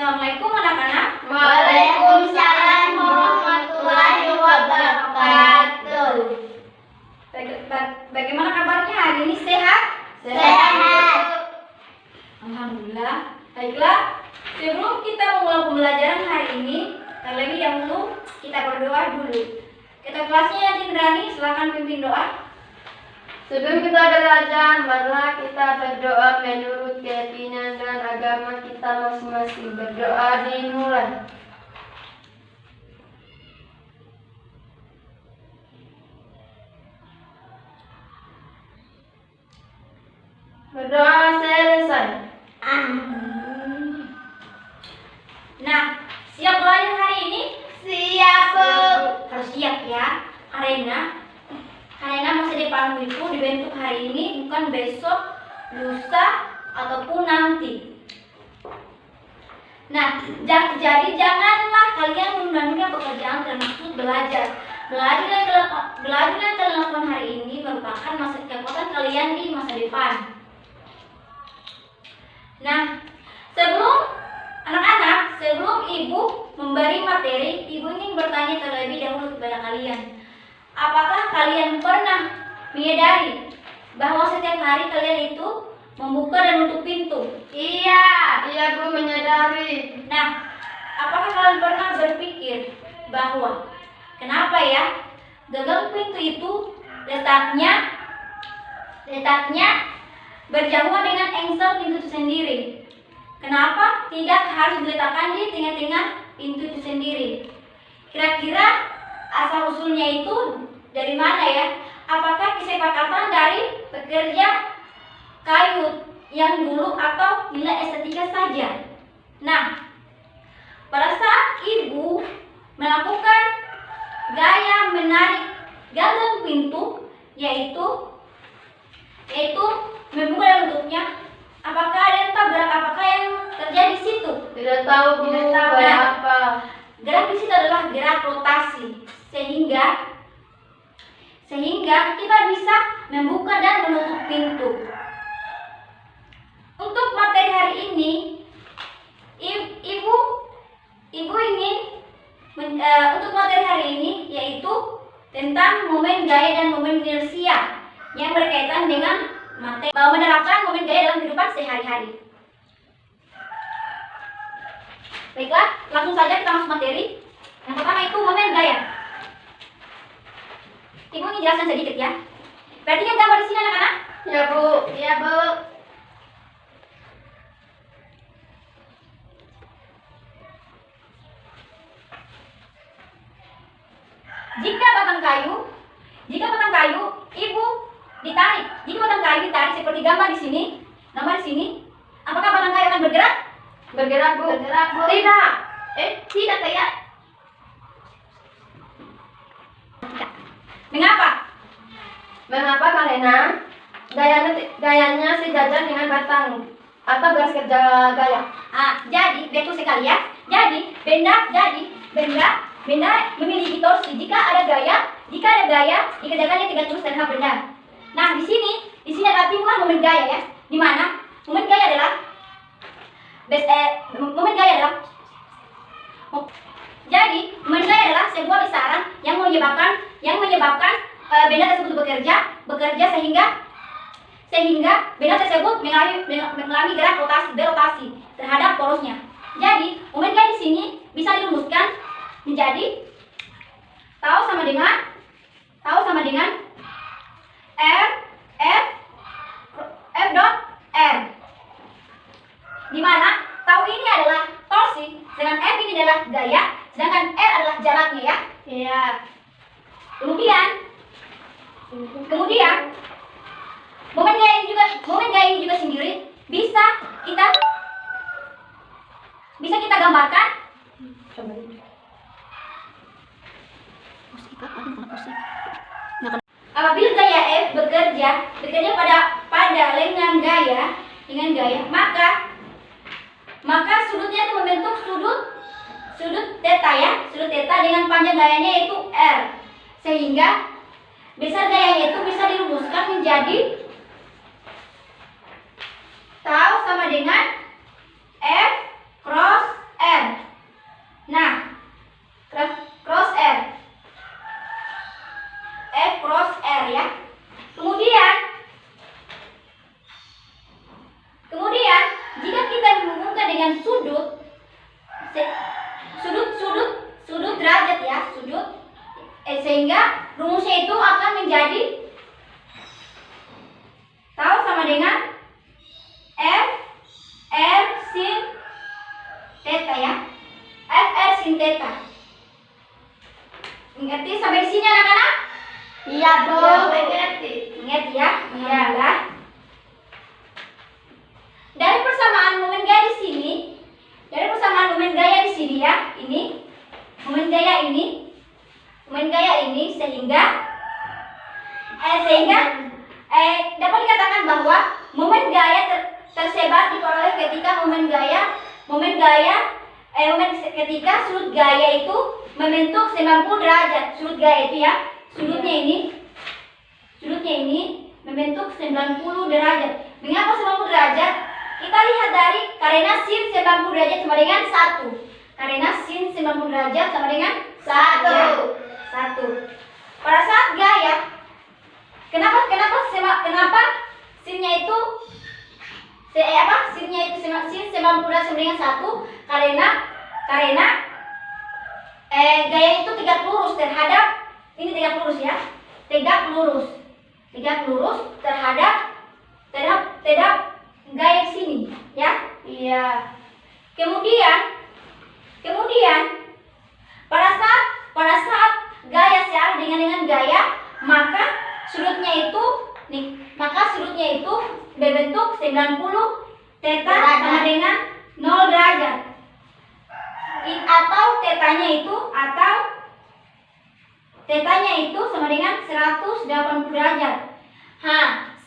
Assalamualaikum anak-anak. Waalaikumsalam warahmatullahi wabarakatuh. Bagaimana kabarnya hari ini, sehat? Sehat. Alhamdulillah. Baiklah, sebelum kita memulai pembelajaran hari ini, terlebih dahulu kita berdoa dulu. Ketua kelasnya yang Indrani, silakan pimpin doa. Sebelum kita belajar, marilah kita berdoa menurut keyakinan dan agama kita masing-masing. Berdoa dimulai. Berdoa selesai. Amin. Nah, siap belajar hari ini? Siap, Bu. Harus siap ya. Karena masa depanmu itu dibentuk hari ini, bukan besok, lusa, ataupun nanti. Nah, jadi janganlah kalian menunda-nunda pekerjaan termasuk belajar. Belajar yang kalian lakukan hari ini merupakan masa kekuatan kalian di masa depan. Nah, sebelum ibu memberi materi, ibu ingin bertanya terlebih dahulu kepada kalian. Apakah kalian pernah menyadari bahwa setiap hari kalian itu membuka dan menutup pintu? Iya, Bu, menyadari. Nah, apakah kalian pernah berpikir bahwa kenapa ya gagang pintu itu letaknya berjauhan dengan engsel pintu itu sendiri? Kenapa tidak harus diletakkan di tengah-tengah pintu itu sendiri? Kira-kira asal usulnya itu dari mana ya? Apakah kesepakatan dari pekerja kayu yang dulu atau nilai estetika saja? Nah, pada saat ibu melakukan gaya menarik gagang pintu, yaitu membuka dan tutupnya, apakah ada yang tahu gerak apakah yang terjadi di situ? Tidak tahu, Bu. Tidak tahu. Kayak Nah, apa? gerak di situ adalah gerak rotasi, sehingga kita bisa membuka dan menutup pintu. Untuk materi hari ini, ibu ingin untuk materi hari ini yaitu tentang momen gaya dan momen inersia yang berkaitan dengan menerapkan momen gaya dalam kehidupan sehari-hari. Baiklah, langsung saja kita masuk materi. Yang pertama itu momen gaya. Ibu ingin jelaskan sedikit ya. Perhatikan gambar di sini anak-anak. Ya, Bu. Iya, Bu. Jika batang kayu ibu ditarik. Jika batang kayu ditarik seperti gambar di sini, apakah batang kayu akan bergerak? Bergerak, Bu. Bergerak, Bu. Tidak. Tidak kayak. Mengapa? Karena gayanya sejajar dengan batang atau garis kerja gaya. Jadi betul sekali ya. Jadi benda memiliki torsi. Jika ada gaya dikerjakannya tegak lurus dan benda. Nah, di sini adalah timbullah momen gaya ya. Di mana momen gaya adalah momen gaya adalah sebuah besaran yang menyebabkan benda tersebut bekerja sehingga benda tersebut mengalami gerak berotasi terhadap porosnya. Jadi momen gaya di sini bisa dirumuskan menjadi tau sama dengan F dot R, di mana tau ini adalah torsi, sedangkan F ini adalah gaya, sedangkan R adalah jaraknya ya. Iya. Kemudian momen gaya ini juga sendiri bisa kita gambarkan. Apabila gaya F bekerja pada lengan gaya, maka sudutnya itu membentuk sudut theta ya, sudut theta dengan panjang gayanya yaitu R, sehingga besar gayanya itu bisa dirumuskan menjadi tau sama dengan F cross ketika sudut gaya itu membentuk 90 derajat. Sudut gaya itu ya, sudutnya ini membentuk 90 derajat. Mengapa 90 derajat? Kita lihat dari karena sin 90 derajat sama dengan 1. Karena sin 90 derajat sama dengan 1. Pada saat gaya, kenapa sinnya itu sin 90 derajat sama dengan 1? Karena gaya itu tegak lurus terhadap ini, tegak lurus ya. Tegak lurus terhadap gaya sini ya. Iya. Kemudian pada saat gaya searah dengan gaya, maka sudutnya itu berbentuk 90 theta sama dengan 0 derajat. Atau tetanya itu sama dengan 180 derajat.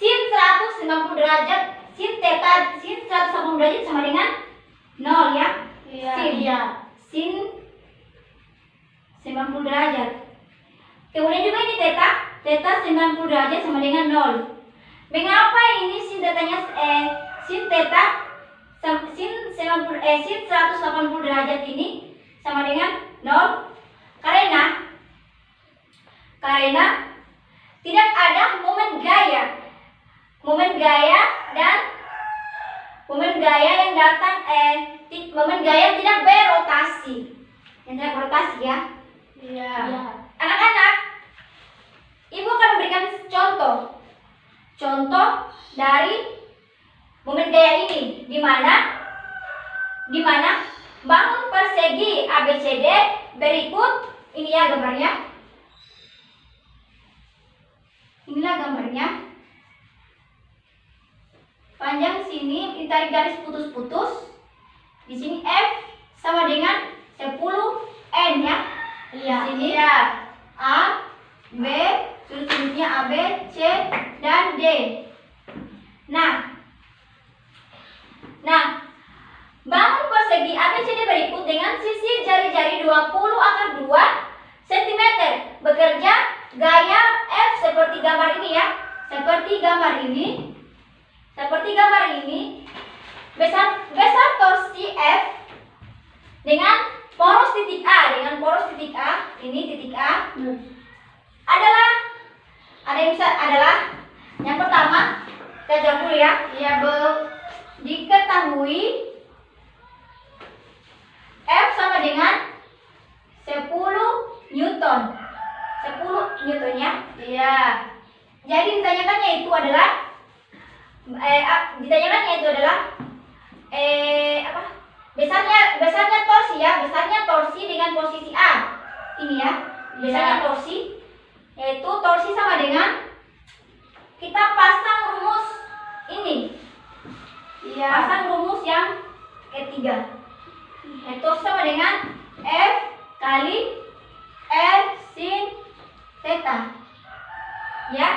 Sin 190 derajat, sin 180 derajat sama dengan 0 ya. Sin 90 derajat. Kemudian juga ini theta 90 derajat sama dengan 0. Mengapa ini sin 180 derajat ini sama dengan 0? Karena tidak ada momen gaya tidak berotasi. Yang tidak berotasi ya. Iya. Anak-anak, Ibu akan memberikan contoh dari momen gaya ini, di mana bangun persegi ABCD berikut. Ini ya gambarnya. Inilah gambarnya. Panjang sini ditarik garis putus-putus. Di sini F sama dengan 10 N ya. Iya. Sini A, B, sudut-sudutnya AB, C, dan D. Nah, bangun persegi ABCD berikut dengan sisi jari-jari 20/2 cm. Bekerja gaya F seperti gambar ini ya. Seperti gambar ini. Besar torsi F dengan poros titik A. Ini titik A. Adalah yang pertama, kita jawab dulu ya. Iya, Bu. Diketahui F sama dengan 10 Newton. 10 Newton ya. Iya. Jadi ditanyakannya itu adalah besarnya torsi ya. Besarnya torsi dengan posisi A. Ini ya. Besarnya torsi, yaitu torsi sama dengan, kita pasang rumus ini. Iya. Pasang rumus yang ketiga. Torsi sama dengan F kali R sin theta. Ya.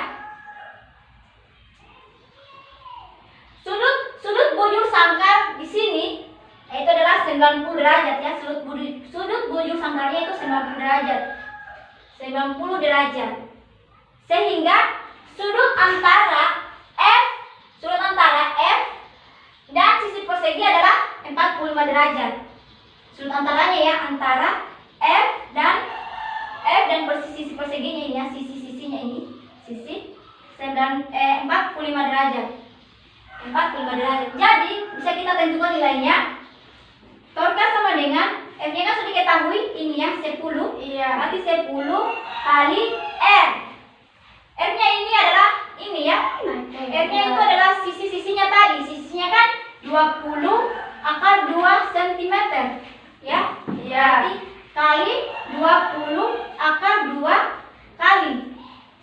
Sudut bujur sangkar di sini itu adalah 90 derajat ya. Sudut bujur sangkarnya itu 90 derajat. 90 derajat. Sehingga sudut antara F dan sisi persegi adalah 45 derajat. Sudut antaranya ya, antara F dan sisi perseginya ini ya, sisi-sisinya ini, 45 derajat. 45 derajat. Jadi bisa kita tentukan nilainya. Torka sama dengan F-nya kan sudah diketahui, ini ya 10. Iya. Berarti 10 kali R. R-nya ini adalah ini ya. R-nya itu adalah sisi-sisinya tadi. Sisinya kan 20/2 cm. Ya. Iya. Berarti kali 20/2 kali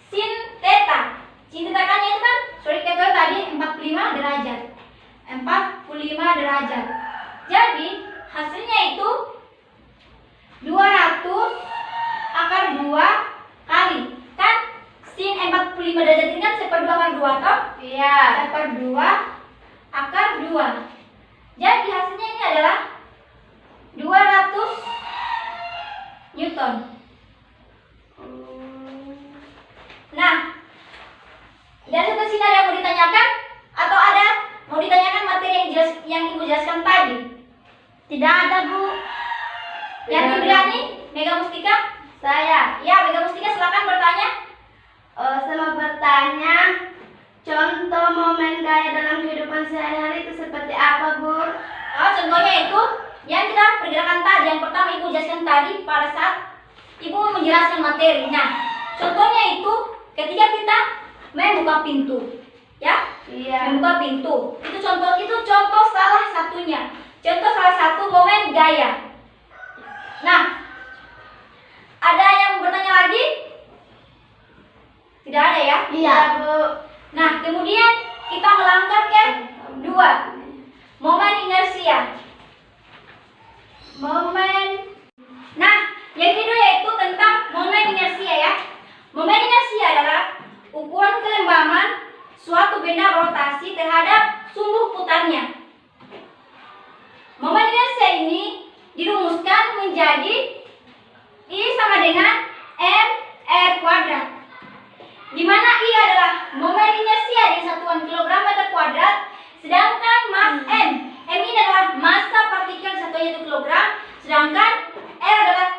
sin theta. Sin theta kan itu kan sudah diketahui tadi 45 derajat. 45 derajat. Jadi hasilnya itu 200/2 kali. Kan sin 45 derajat ini kan 1/2/2 toh? Iya. 1/2/2. Jadi hasilnya ini adalah Tidak ada, Bu. Yang Indriani, Mega Mustika? Saya. Ya, Mega Mustika silakan bertanya. Saya mau bertanya, contoh momen gaya dalam kehidupan sehari-hari itu seperti apa, Bu? Contohnya itu yang kita pergerakan tadi. Yang pertama Ibu jelaskan tadi pada saat Ibu menjelaskan materi. Nah, contohnya itu ketika kita membuka pintu, ya? Iya. Membuka pintu. Itu contoh salah satunya. Contoh salah satu momen gaya. Nah, ada yang bertanya lagi? Tidak ada ya? Iya, Bu. Nah, kemudian kita melangkah ke 2. Momen inersia. Nah, yang kedua yaitu tentang momen inersia ya. Momen inersia adalah ukuran kelembaman suatu benda berotasi terhadap sumbu putarnya. Momen inersia ini dirumuskan menjadi I sama dengan mR kuadrat, di mana I adalah momen inersia di satuan kilogram meter kuadrat, sedangkan mas M ini adalah massa partikel satuannya itu kilogram, sedangkan R adalah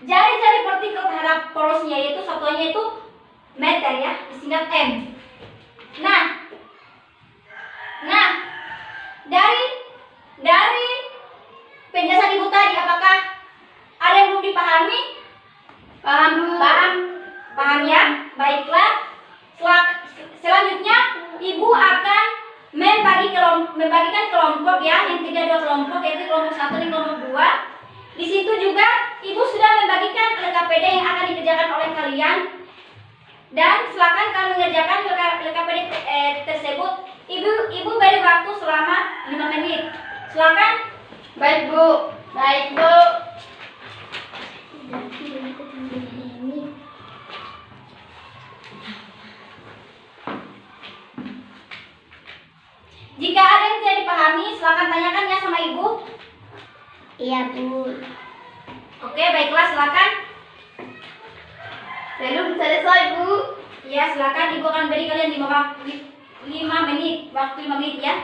jari-jari partikel terhadap porosnya, yaitu satuannya itu meter ya, disingkat M. Nah, dari penjelasan Ibu tadi, apakah ada yang belum dipahami? Paham, Bu. Paham ya? Baiklah. Selanjutnya Ibu akan membagikan kelompok ya, yang 3 kelompok, yaitu kelompok 1 dan kelompok 2. Di situ juga Ibu sudah membagikan LKPD yang akan dikerjakan oleh kalian. Dan silakan kalian mengerjakan LKPD tersebut. Ibu beri waktu selama 5 menit. Silakan. Baik, Bu. Jika ada yang tidak dipahami, silakan tanyakan ya sama Ibu. Iya, Bu. Oke, baiklah, silakan. Belum selesai, Bu. Ya, silakan Ibu akan beri kalian 5 menit, waktu 5 menit ya.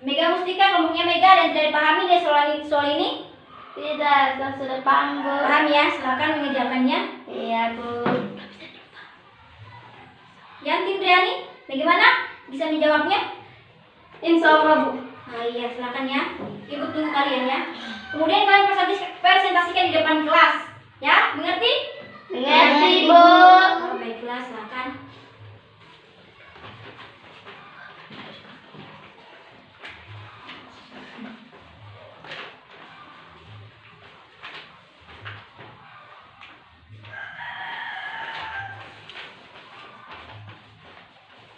Mega Mustika, kelompoknya Mega dan tidak dipahami dari soal ini? Tidak, saya sudah paham, Bu. Paham ya, silakan mengerjakannya. Iya, Bu. Yang tim Riani, bagaimana? Bisa menjawabnya? Insya Allah, Bu. Nah iya, silakan ya. Ibu tunggu kalian ya. Kemudian kalian presentasikan di depan kelas. Ya, mengerti? Mengerti, Bu. Baiklah, silakan.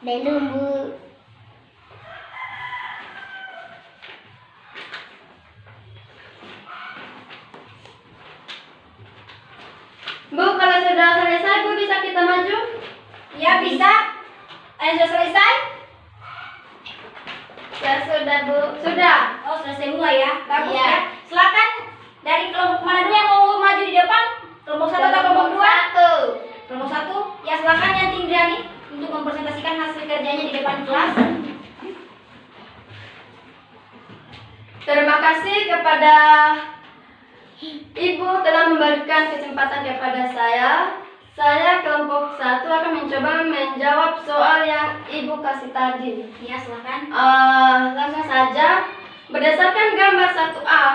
Belum, Bu. Bu, kalau sudah selesai, Bu, bisa kita maju? Ya, bisa. Sudah selesai? Ya, sudah, Bu. Sudah. Oh, sudah semua ya. Bagus Iya. ya. Silakan dari kelompok mana dulu yang mau maju di depan? Kelompok 1 atau kelompok 2? Satu. Kelompok 1. Ya, silakan yang tim Riani untuk mempresentasikan hasil kerjanya di depan kelas. Terima kasih kepada Ibu telah memberikan kesempatan kepada saya. Saya kelompok 1 akan mencoba menjawab soal yang Ibu kasih tadi. Ya, silakan. Langsung saja. Berdasarkan gambar 1A,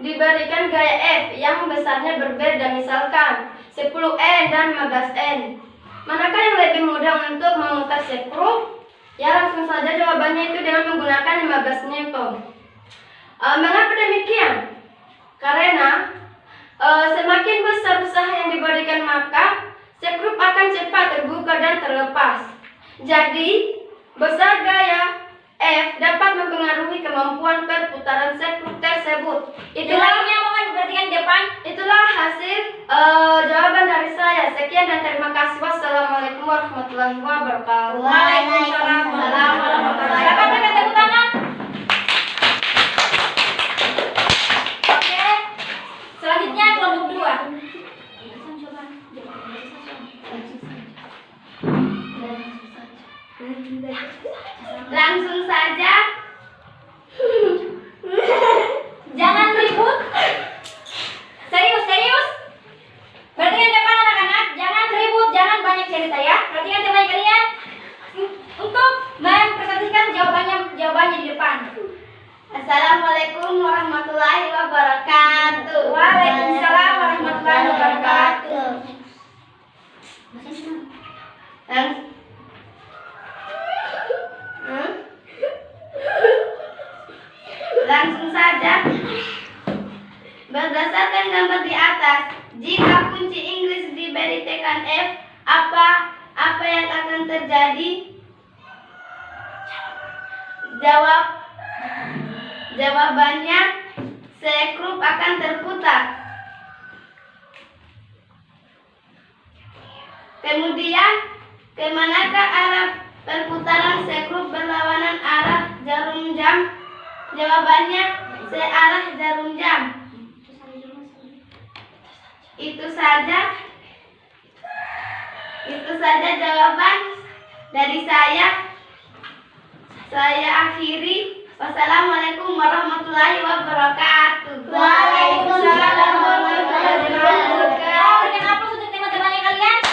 diberikan gaya F yang besarnya berbeda, misalkan 10N dan 15N. Manakah yang lebih mudah untuk memutar skru? Ya, langsung saja jawabannya itu dengan menggunakan 15 Newton. Mengapa demikian? Karena semakin besar usaha yang diberikan, maka skru akan cepat terbuka dan terlepas. Jadi, besar gaya F dapat mempengaruhi kemampuan perputaran skru tersebut. Itulah yang mau diperhatikan di depan. Itulah hasil jawaban dari saya. Sekian dan terima kasih. Wassalamualaikum warahmatullahi wabarakatuh. Waalaikumsalam warahmatullahi wabarakatuh. Silakan berikan tepuk tangan. Oke. Selanjutnya kelompok 2. Berdasarkan gambar di atas, jika kunci Inggris diberi tekan F, apa yang akan terjadi? Jawabannya sekrup akan terputar. Kemudian, kemanakah arah perputaran sekrup berlawanan arah jarum jam? Jawabannya searah jarum jam. Itu saja jawaban dari saya. Saya akhiri. Wassalamualaikum warahmatullahi wabarakatuh. Waalaikumsalam warahmatullahi wabarakatuh. Berikan aplaus untuk teman-temannya kalian.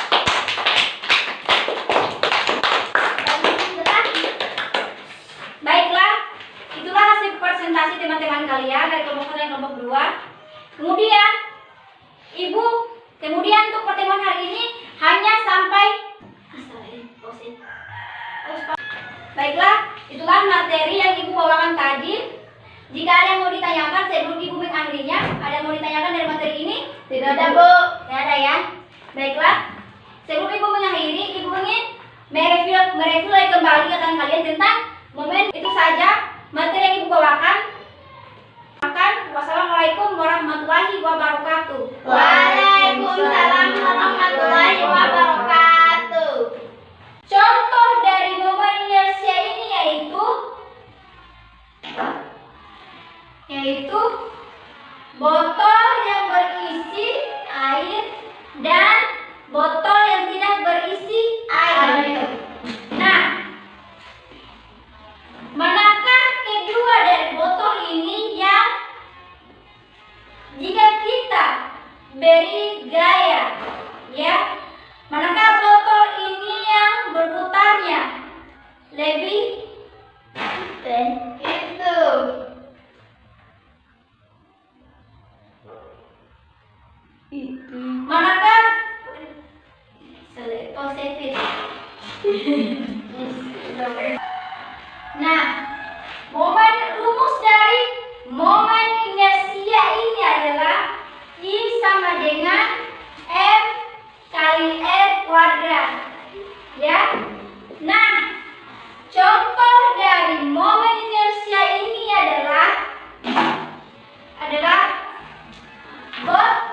Baiklah, itulah hasil presentasi teman-teman kalian dari kelompok 1 dan kelompok 2. Kemudian untuk pertemuan hari ini hanya sampai baiklah, itulah materi yang Ibu bawakan tadi. Jika ada yang mau ditanyakan sebelum Ibu mengakhirinya, ada yang mau ditanyakan dari materi ini? Tidak ada, Bu. Tidak ada ya. Baiklah, sebelum Ibu mengakhiri, Ibu ingin mereview lagi kembali ingatan kalian tentang momen itu saja materi yang Ibu bawakan. Wassalamualaikum warahmatullahi wabarakatuh. Waalaikumsalam warahmatullahi wabarakatuh. Contoh dari momen inersia ini yaitu botol yang berisi air dan botol yang tidak berisi air. Nah, manakah kedua dari botol ini yang jika kita beri gaya, ya, manakah botol ini yang berputarnya lebih Itu. manakah positif? Nah, rumus dari momen inersia ini adalah I sama dengan M kali R kuadrat. Ya. Nah, contoh dari momen inersia ini adalah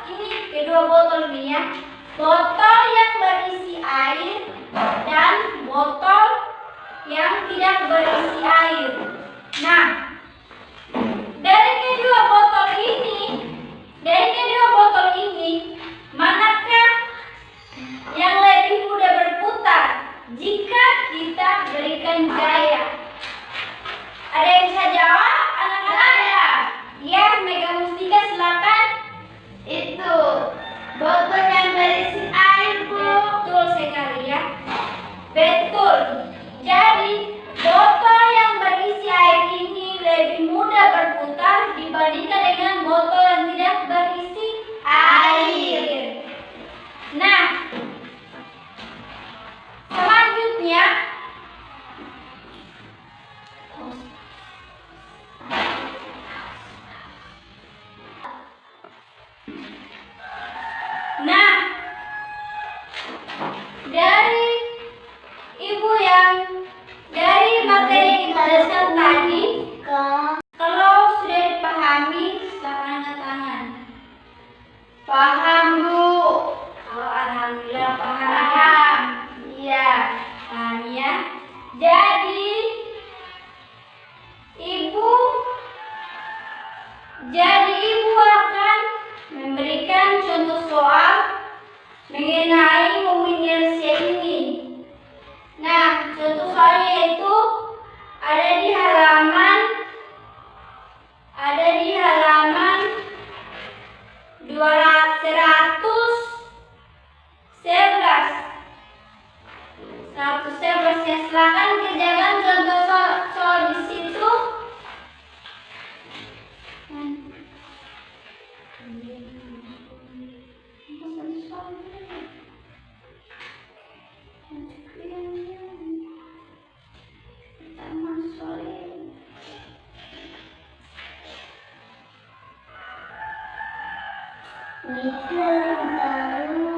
ini kedua botol ini ya. Botol yang berisi air dan botol yang tidak berisi air. Nah, dari kedua botol ini, manakah yang lebih mudah berputar jika kita berikan gaya? Ada yang bisa jawab, anak-anak? Ya, Mega Mustika silakan. Itu botol yang berisi air, Bu. Betul sekali ya. Betul. Jadi botol yang berisi air ini lebih mudah berputar dibandingkan dengan botol yang tidak berisi air. Nah, selanjutnya dari materi yang kita jelaskan tadi, kalau sudah dipahami, silakan angkat tangan. Paham, Bu. Kalau alhamdulillah paham. Iya. Paham ya. Jadi Ibu akan memberikan contoh soal mengenai momen inersia ini. Nah, contoh soalnya yaitu ada di halaman 111 ya. Silakan kerjakan contoh soal di situ. Bisa baru